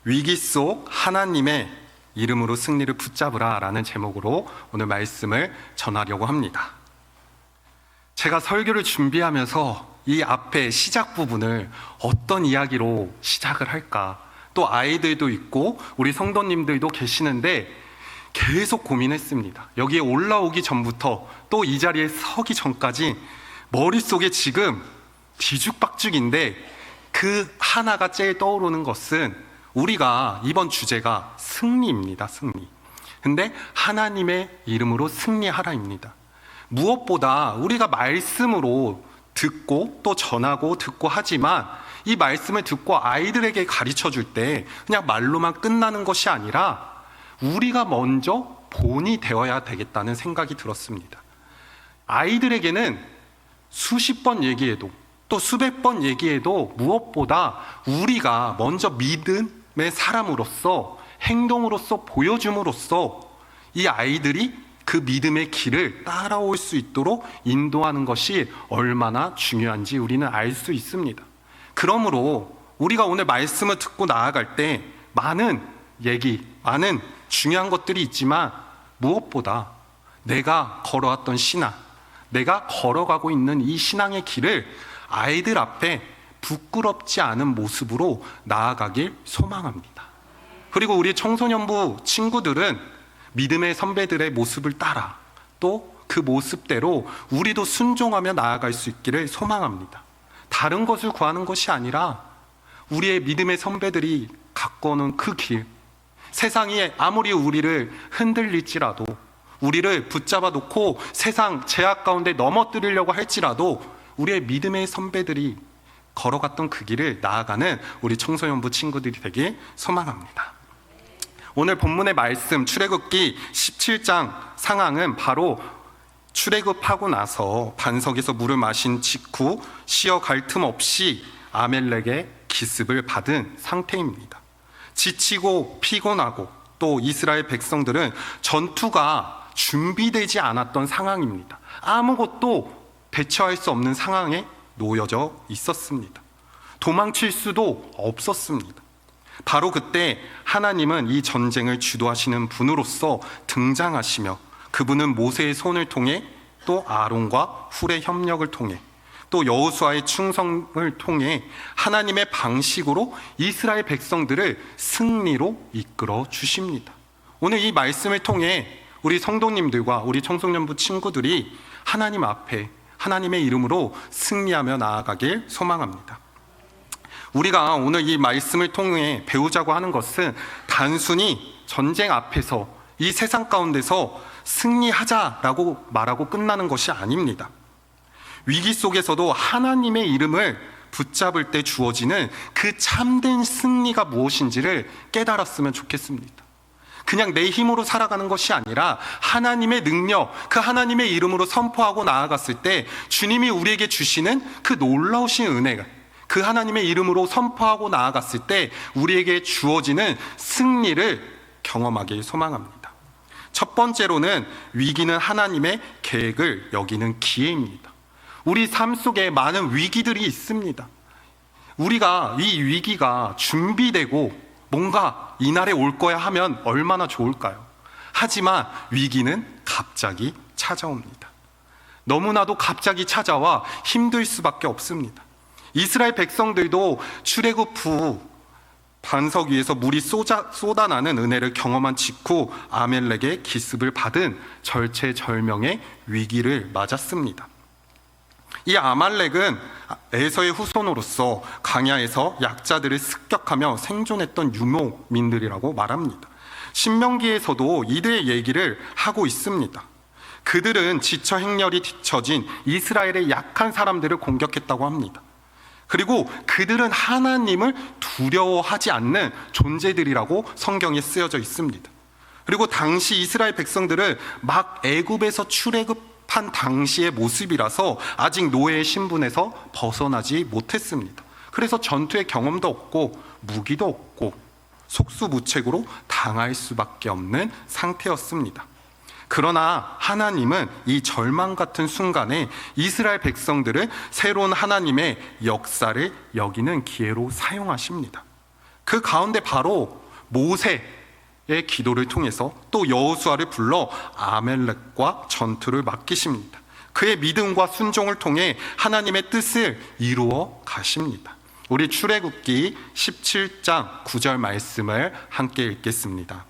위기 속 하나님의 이름으로 승리를 붙잡으라 라는 제목으로 오늘 말씀을 전하려고 합니다. 제가 설교를 준비하면서 이 앞에 시작 부분을 어떤 이야기로 시작을 할까, 또 아이들도 있고 우리 성도님들도 계시는데 계속 고민했습니다. 여기에 올라오기 전부터 또 이 자리에 서기 전까지 머릿속에 지금 뒤죽박죽인데 그 하나가 제일 떠오르는 것은 우리가 이번 주제가 승리입니다. 승리. 근데 하나님의 이름으로 승리하라입니다. 무엇보다 우리가 말씀으로 듣고 또 전하고 듣고 하지만 이 말씀을 듣고 아이들에게 가르쳐 줄 때 그냥 말로만 끝나는 것이 아니라 우리가 먼저 본이 되어야 되겠다는 생각이 들었습니다. 아이들에게는 수십 번 얘기해도 또 수백 번 얘기해도 무엇보다 우리가 먼저 믿음의 사람으로서 행동으로서 보여줌으로써 이 아이들이 그 믿음의 길을 따라올 수 있도록 인도하는 것이 얼마나 중요한지 우리는 알 수 있습니다. 그러므로 우리가 오늘 말씀을 듣고 나아갈 때 많은 얘기, 많은 중요한 것들이 있지만 무엇보다 내가 걸어왔던 신앙, 내가 걸어가고 있는 이 신앙의 길을 아이들 앞에 부끄럽지 않은 모습으로 나아가길 소망합니다. 그리고 우리 청소년부 친구들은 믿음의 선배들의 모습을 따라 또 그 모습대로 우리도 순종하며 나아갈 수 있기를 소망합니다. 다른 것을 구하는 것이 아니라 우리의 믿음의 선배들이 갖고 오는 그 길, 세상이 아무리 우리를 흔들릴지라도, 우리를 붙잡아 놓고 세상 제약 가운데 넘어뜨리려고 할지라도 우리의 믿음의 선배들이 걸어갔던 그 길을 나아가는 우리 청소년부 친구들이 되길 소망합니다. 오늘 본문의 말씀 출애굽기 17장 상황은 바로 출애굽하고 나서 반석에서 물을 마신 직후 쉬어갈 틈 없이 아멜렉의 기습을 받은 상태입니다. 지치고 피곤하고 또 이스라엘 백성들은 전투가 준비되지 않았던 상황입니다. 아무것도 대처할 수 없는 상황에 놓여져 있었습니다. 도망칠 수도 없었습니다. 바로 그때 하나님은 이 전쟁을 주도하시는 분으로서 등장하시며 그분은 모세의 손을 통해 또 아론과 훌의 협력을 통해 또 여호수아의 충성을 통해 하나님의 방식으로 이스라엘 백성들을 승리로 이끌어 주십니다. 오늘 이 말씀을 통해 우리 성도님들과 우리 청소년부 친구들이 하나님 앞에 하나님의 이름으로 승리하며 나아가길 소망합니다. 우리가 오늘 이 말씀을 통해 배우자고 하는 것은 단순히 전쟁 앞에서 이 세상 가운데서 승리하자라고 말하고 끝나는 것이 아닙니다. 위기 속에서도 하나님의 이름을 붙잡을 때 주어지는 그 참된 승리가 무엇인지를 깨달았으면 좋겠습니다. 그냥 내 힘으로 살아가는 것이 아니라 하나님의 능력, 그 하나님의 이름으로 선포하고 나아갔을 때 주님이 우리에게 주시는 그 놀라우신 은혜가, 그 하나님의 이름으로 선포하고 나아갔을 때 우리에게 주어지는 승리를 경험하길 소망합니다. 첫 번째로는 위기는 하나님의 계획을 여기는 기회입니다. 우리 삶 속에 많은 위기들이 있습니다. 우리가 이 위기가 준비되고 뭔가 이날에 올 거야 하면 얼마나 좋을까요? 하지만 위기는 갑자기 찾아옵니다. 너무나도 갑자기 찾아와 힘들 수밖에 없습니다. 이스라엘 백성들도 출애굽 후 반석 위에서 물이 쏟아나는 은혜를 경험한 직후 아멜렉의 기습을 받은 절체절명의 위기를 맞았습니다. 이 아말렉은 에서의 후손으로서 광야에서 약자들을 습격하며 생존했던 유목민들이라고 말합니다. 신명기에서도 이들의 얘기를 하고 있습니다. 그들은 지쳐 행렬이 뒤처진 이스라엘의 약한 사람들을 공격했다고 합니다. 그리고 그들은 하나님을 두려워하지 않는 존재들이라고 성경에 쓰여져 있습니다. 그리고 당시 이스라엘 백성들은 막 애굽에서 출애굽한 당시의 모습이라서 아직 노예의 신분에서 벗어나지 못했습니다. 그래서 전투의 경험도 없고 무기도 없고 속수무책으로 당할 수밖에 없는 상태였습니다. 그러나 하나님은 이 절망 같은 순간에 이스라엘 백성들을 새로운 하나님의 역사를 여기는 기회로 사용하십니다. 그 가운데 바로 모세의 기도를 통해서 또 여호수아를 불러 아말렉과 전투를 맡기십니다. 그의 믿음과 순종을 통해 하나님의 뜻을 이루어 가십니다. 우리 출애굽기 17장 9절 말씀을 함께 읽겠습니다.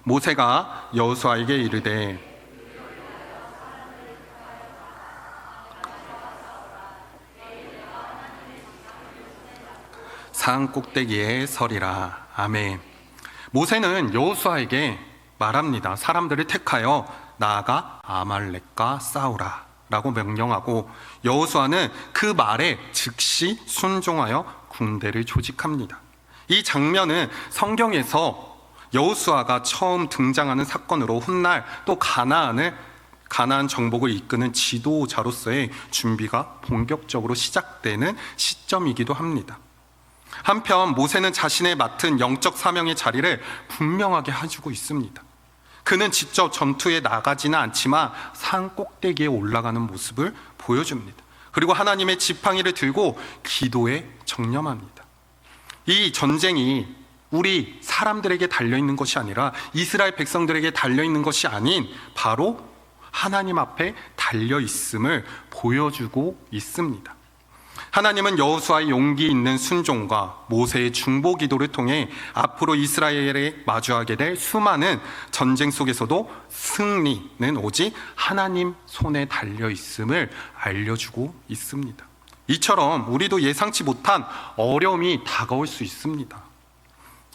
모세가 여호수아에게 이르되 산 꼭대기에 서리라. 아멘. 모세는 여호수아에게 말합니다. 사람들을 택하여 나아가 아말렉과 싸우라 라고 명령하고, 여호수아는 그 말에 즉시 순종하여 군대를 조직합니다. 이 장면은 성경에서 여호수아가 처음 등장하는 사건으로 훗날 또 가나안 정복을 이끄는 지도자로서의 준비가 본격적으로 시작되는 시점이기도 합니다. 한편 모세는 자신의 맡은 영적 사명의 자리를 분명하게 해주고 있습니다. 그는 직접 전투에 나가지는 않지만 산 꼭대기에 올라가는 모습을 보여줍니다. 그리고 하나님의 지팡이를 들고 기도에 정념합니다. 이 전쟁이 우리 사람들에게 달려있는 것이 아니라 이스라엘 백성들에게 달려있는 것이 아닌 바로 하나님 앞에 달려있음을 보여주고 있습니다. 하나님은 여호수아의 용기 있는 순종과 모세의 중보 기도를 통해 앞으로 이스라엘에 마주하게 될 수많은 전쟁 속에서도 승리는 오직 하나님 손에 달려 있음을 알려주고 있습니다. 이처럼 우리도 예상치 못한 어려움이 다가올 수 있습니다.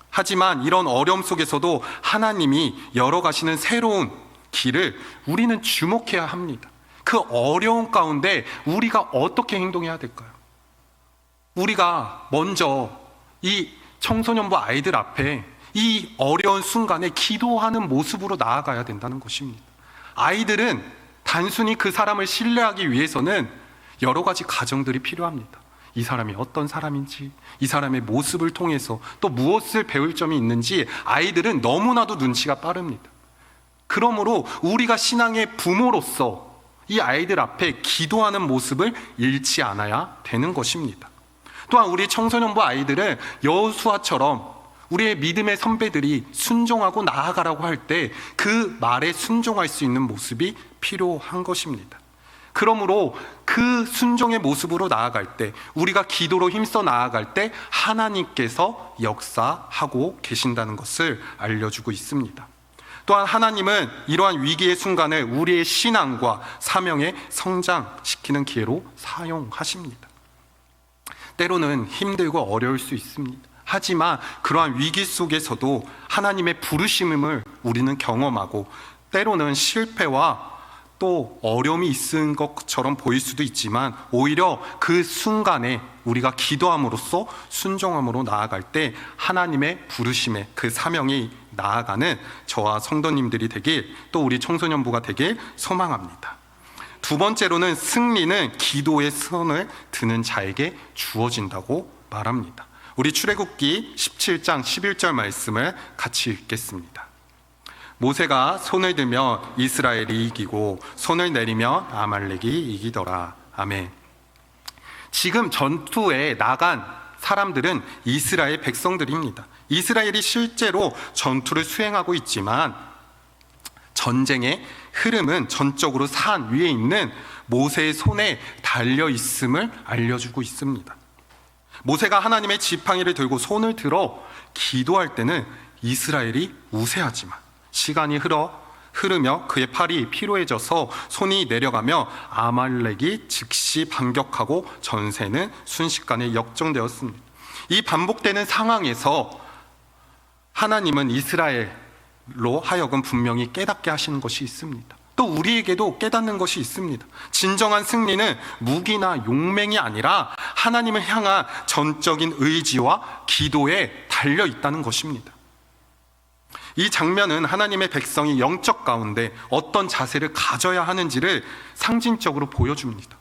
하지만 이런 어려움 속에서도 하나님이 열어가시는 새로운 길을 우리는 주목해야 합니다. 그 어려움 가운데 우리가 어떻게 행동해야 될까요? 우리가 먼저 이 청소년부 아이들 앞에 이 어려운 순간에 기도하는 모습으로 나아가야 된다는 것입니다. 아이들은 단순히 그 사람을 신뢰하기 위해서는 여러 가지 과정들이 필요합니다. 이 사람이 어떤 사람인지, 이 사람의 모습을 통해서 또 무엇을 배울 점이 있는지 아이들은 너무나도 눈치가 빠릅니다. 그러므로 우리가 신앙의 부모로서 이 아이들 앞에 기도하는 모습을 잃지 않아야 되는 것입니다. 또한 우리 청소년부 아이들은 여호수아처럼 우리의 믿음의 선배들이 순종하고 나아가라고 할 때 그 말에 순종할 수 있는 모습이 필요한 것입니다. 그러므로 그 순종의 모습으로 나아갈 때, 우리가 기도로 힘써 나아갈 때 하나님께서 역사하고 계신다는 것을 알려주고 있습니다. 또한 하나님은 이러한 위기의 순간을 우리의 신앙과 사명에 성장시키는 기회로 사용하십니다. 때로는 힘들고 어려울 수 있습니다. 하지만 그러한 위기 속에서도 하나님의 부르심을 우리는 경험하고, 때로는 실패와 또 어려움이 있은 것처럼 보일 수도 있지만 오히려 그 순간에 우리가 기도함으로써 순종함으로 나아갈 때 하나님의 부르심에 그 사명이 나아가는 저와 성도님들이 되길, 또 우리 청소년부가 되길 소망합니다. 두 번째로는 승리는 기도의 손을 드는 자에게 주어진다고 말합니다. 우리 출애굽기 17장 11절 말씀을 같이 읽겠습니다. 모세가 손을 들면 이스라엘이 이기고 손을 내리면 아말렉이 이기더라. 아멘. 지금 전투에 나간 사람들은 이스라엘 백성들입니다. 이스라엘이 실제로 전투를 수행하고 있지만 전쟁의 흐름은 전적으로 산 위에 있는 모세의 손에 달려 있음을 알려주고 있습니다. 모세가 하나님의 지팡이를 들고 손을 들어 기도할 때는 이스라엘이 우세하지만 시간이 흐르며 그의 팔이 피로해져서 손이 내려가며 아말렉이 즉시 반격하고 전세는 순식간에 역전되었습니다. 이 반복되는 상황에서 하나님은 이스라엘로 하여금 분명히 깨닫게 하시는 것이 있습니다. 또 우리에게도 깨닫는 것이 있습니다. 진정한 승리는 무기나 용맹이 아니라 하나님을 향한 전적인 의지와 기도에 달려 있다는 것입니다. 이 장면은 하나님의 백성이 영적 가운데 어떤 자세를 가져야 하는지를 상징적으로 보여줍니다.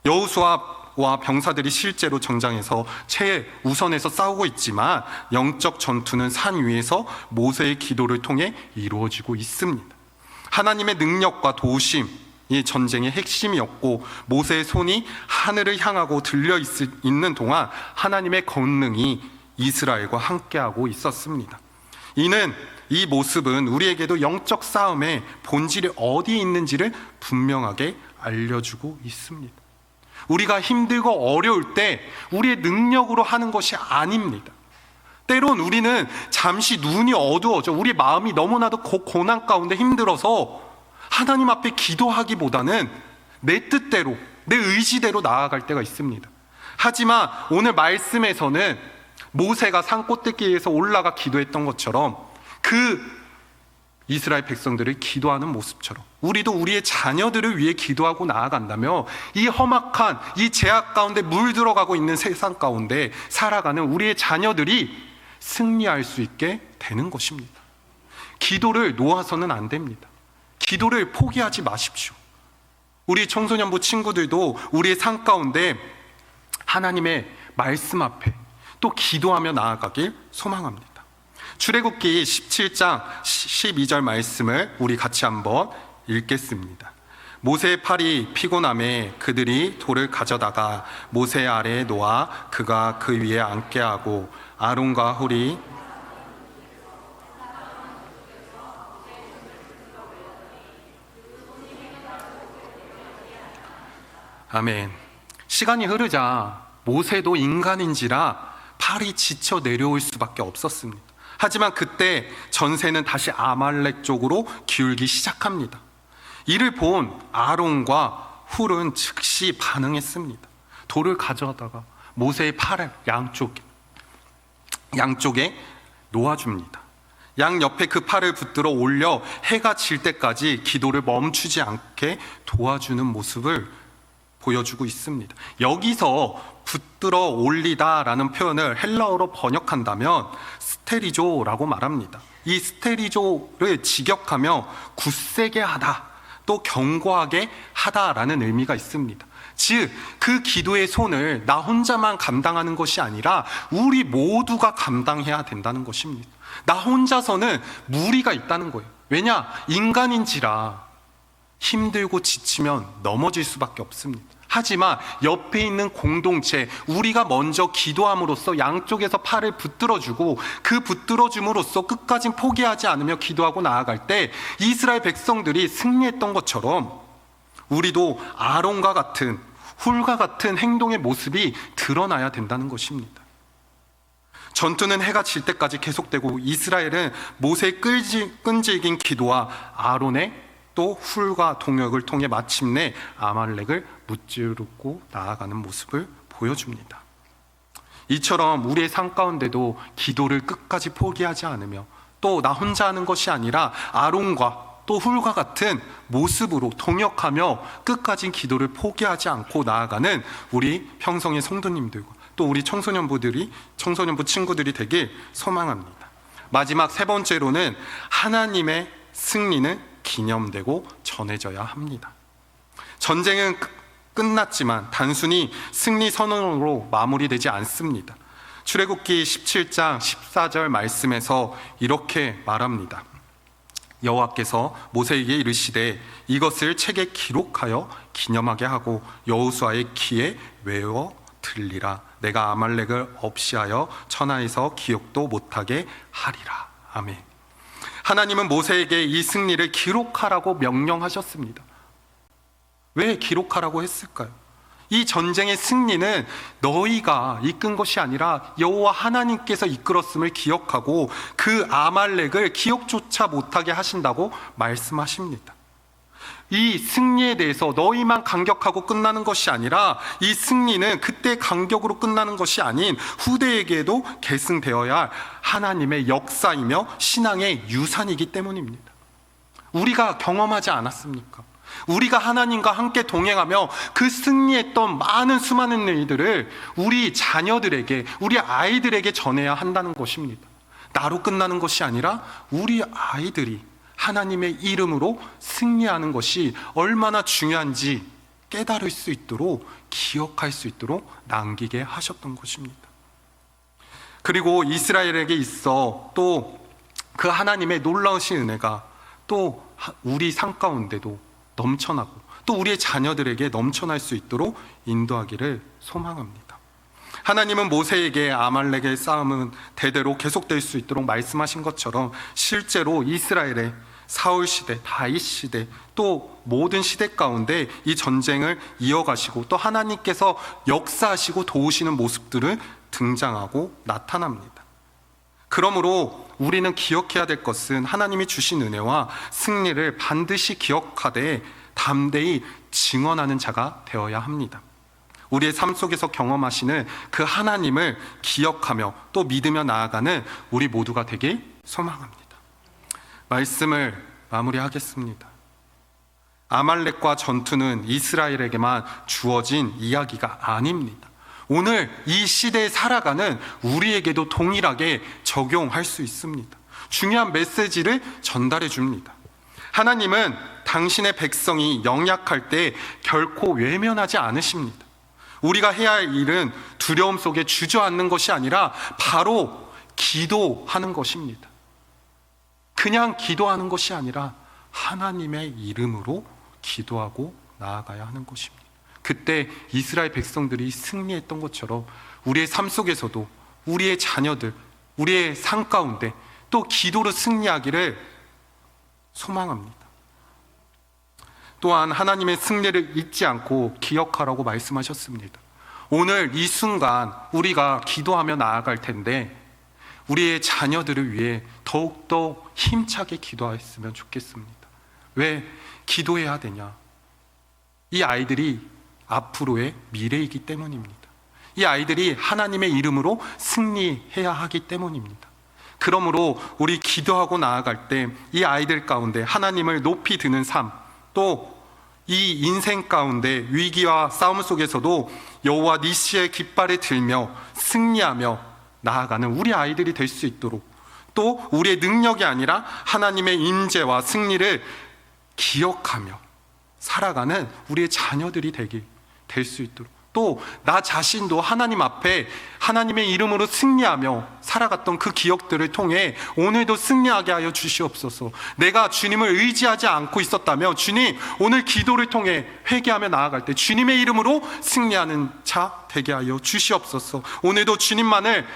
여호수아와 병사들이 실제로 전장에서 최우선에서 싸우고 있지만 영적 전투는 산 위에서 모세의 기도를 통해 이루어지고 있습니다. 하나님의 능력과 도우심이 전쟁의 핵심이었고, 모세의 손이 하늘을 향하고 들려 있는 동안 하나님의 권능이 이스라엘과 함께하고 있었습니다. 이 모습은 우리에게도 영적 싸움의 본질이 어디에 있는지를 분명하게 알려주고 있습니다. 우리가 힘들고 어려울 때 우리의 능력으로 하는 것이 아닙니다. 때론 우리는 잠시 눈이 어두워져 우리 마음이 너무나도 고난 가운데 힘들어서 하나님 앞에 기도하기보다는 내 뜻대로 내 의지대로 나아갈 때가 있습니다. 하지만 오늘 말씀에서는 모세가 산 꼭대기에서 올라가 기도했던 것처럼 그 이스라엘 백성들을 기도하는 모습처럼 우리도 우리의 자녀들을 위해 기도하고 나아간다며 이 험악한 이 제약 가운데 물들어가고 있는 세상 가운데 살아가는 우리의 자녀들이 승리할 수 있게 되는 것입니다. 기도를 놓아서는 안 됩니다. 기도를 포기하지 마십시오. 우리 청소년부 친구들도 우리의 삶 가운데 하나님의 말씀 앞에 또 기도하며 나아가길 소망합니다. 출애굽기 17장 12절 말씀을 우리 같이 한번 읽겠습니다. 모세의 팔이 피곤함에 그들이 돌을 가져다가 모세 아래에 놓아 그가 그 위에 앉게 하고 아론과 훌이 아멘. 시간이 흐르자 모세도 인간인지라 팔이 지쳐 내려올 수밖에 없었습니다. 하지만 그때 전세는 다시 아말렉 쪽으로 기울기 시작합니다. 이를 본 아론과 훌은 즉시 반응했습니다. 돌을 가져다가 모세의 팔을 양쪽에 놓아줍니다. 양 옆에 그 팔을 붙들어 올려 해가 질 때까지 기도를 멈추지 않게 도와주는 모습을 보여주고 있습니다. 여기서 붙들어 올리다라는 표현을 헬라어로 번역한다면 스테리조라고 말합니다. 이 스테리조를 직역하며 굳세게 하다, 또 견고하게 하다라는 의미가 있습니다. 즉, 그 기도의 손을 나 혼자만 감당하는 것이 아니라 우리 모두가 감당해야 된다는 것입니다. 나 혼자서는 무리가 있다는 거예요. 왜냐? 인간인지라 힘들고 지치면 넘어질 수밖에 없습니다. 하지만 옆에 있는 공동체, 우리가 먼저 기도함으로써 양쪽에서 팔을 붙들어주고 그 붙들어줌으로써 끝까지 포기하지 않으며 기도하고 나아갈 때 이스라엘 백성들이 승리했던 것처럼 우리도 아론과 같은 훌과 같은 행동의 모습이 드러나야 된다는 것입니다. 전투는 해가 질 때까지 계속되고 이스라엘은 모세의 끈질긴 기도와 아론의 또 훌과 동역을 통해 마침내 아말렉을 무찌르고 나아가는 모습을 보여줍니다. 이처럼 우리의 삶 가운데도 기도를 끝까지 포기하지 않으며 또 나 혼자 하는 것이 아니라 아론과 또 훌과 같은 모습으로 동역하며 끝까지 기도를 포기하지 않고 나아가는 우리 평성의 성도님들과 또 우리 청소년부 친구들이 되길 소망합니다. 마지막 세 번째로는 하나님의 승리는 기념되고 전해져야 합니다. 전쟁은 끝났지만 단순히 승리 선언으로 마무리되지 않습니다. 출애굽기 17장 14절 말씀에서 이렇게 말합니다. 여호와께서 모세에게 이르시되 이것을 책에 기록하여 기념하게 하고 여호수아의 귀에 외워 들리라. 내가 아말렉을 없이하여 천하에서 기억도 못하게 하리라. 아멘. 하나님은 모세에게 이 승리를 기록하라고 명령하셨습니다. 왜 기록하라고 했을까요? 이 전쟁의 승리는 너희가 이끈 것이 아니라 여호와 하나님께서 이끌었음을 기억하고 그 아말렉을 기억조차 못하게 하신다고 말씀하십니다. 이 승리에 대해서 너희만 감격하고 끝나는 것이 아니라 이 승리는 그때 감격으로 끝나는 것이 아닌 후대에게도 계승되어야 할 하나님의 역사이며 신앙의 유산이기 때문입니다. 우리가 경험하지 않았습니까? 우리가 하나님과 함께 동행하며 그 승리했던 수많은 일들을 우리 자녀들에게, 우리 아이들에게 전해야 한다는 것입니다. 나로 끝나는 것이 아니라 우리 아이들이 하나님의 이름으로 승리하는 것이 얼마나 중요한지 깨달을 수 있도록, 기억할 수 있도록 남기게 하셨던 것입니다. 그리고 이스라엘에게 있어 또 그 하나님의 놀라우신 은혜가 또 우리 삶 가운데도 넘쳐나고 또 우리의 자녀들에게 넘쳐날 수 있도록 인도하기를 소망합니다. 하나님은 모세에게 아말렉의 싸움은 대대로 계속될 수 있도록 말씀하신 것처럼 실제로 이스라엘의 사울 시대, 다윗 시대, 또 모든 시대 가운데 이 전쟁을 이어가시고 또 하나님께서 역사하시고 도우시는 모습들을 등장하고 나타납니다. 그러므로 우리는 기억해야 될 것은 하나님이 주신 은혜와 승리를 반드시 기억하되 담대히 증언하는 자가 되어야 합니다. 우리의 삶 속에서 경험하시는 그 하나님을 기억하며 또 믿으며 나아가는 우리 모두가 되길 소망합니다. 말씀을 마무리하겠습니다. 아말렉과 전투는 이스라엘에게만 주어진 이야기가 아닙니다. 오늘 이 시대에 살아가는 우리에게도 동일하게 적용할 수 있습니다. 중요한 메시지를 전달해 줍니다. 하나님은 당신의 백성이 연약할 때 결코 외면하지 않으십니다. 우리가 해야 할 일은 두려움 속에 주저앉는 것이 아니라 바로 기도하는 것입니다. 그냥 기도하는 것이 아니라 하나님의 이름으로 기도하고 나아가야 하는 것입니다. 그때 이스라엘 백성들이 승리했던 것처럼 우리의 삶 속에서도 우리의 자녀들, 우리의 삶 가운데 또 기도로 승리하기를 소망합니다. 또한 하나님의 승리를 잊지 않고 기억하라고 말씀하셨습니다. 오늘 이 순간 우리가 기도하며 나아갈 텐데 우리의 자녀들을 위해 더욱더 힘차게 기도했으면 좋겠습니다. 왜 기도해야 되냐? 이 아이들이 앞으로의 미래이기 때문입니다. 이 아이들이 하나님의 이름으로 승리해야 하기 때문입니다. 그러므로 우리 기도하고 나아갈 때 이 아이들 가운데 하나님을 높이 드는 삶, 또 이 인생 가운데 위기와 싸움 속에서도 여호와 니시의 깃발을 들며 승리하며 나아가는 우리 아이들이 될 수 있도록, 또 우리의 능력이 아니라 하나님의 임재와 승리를 기억하며 살아가는 우리의 자녀들이 될 수 있도록, 또 나 자신도 하나님 앞에 하나님의 이름으로 승리하며 살아갔던 그 기억들을 통해 오늘도 승리하게 하여 주시옵소서. 내가 주님을 의지하지 않고 있었다며 주님, 오늘 기도를 통해 회개하며 나아갈 때 주님의 이름으로 승리하는 자 되게 하여 주시옵소서. 오늘도 주님만을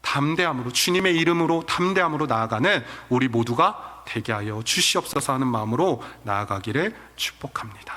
담대함으로, 주님의 이름으로 담대함으로 나아가는 우리 모두가 되게 하여 주시옵소서 하는 마음으로 나아가기를 축복합니다.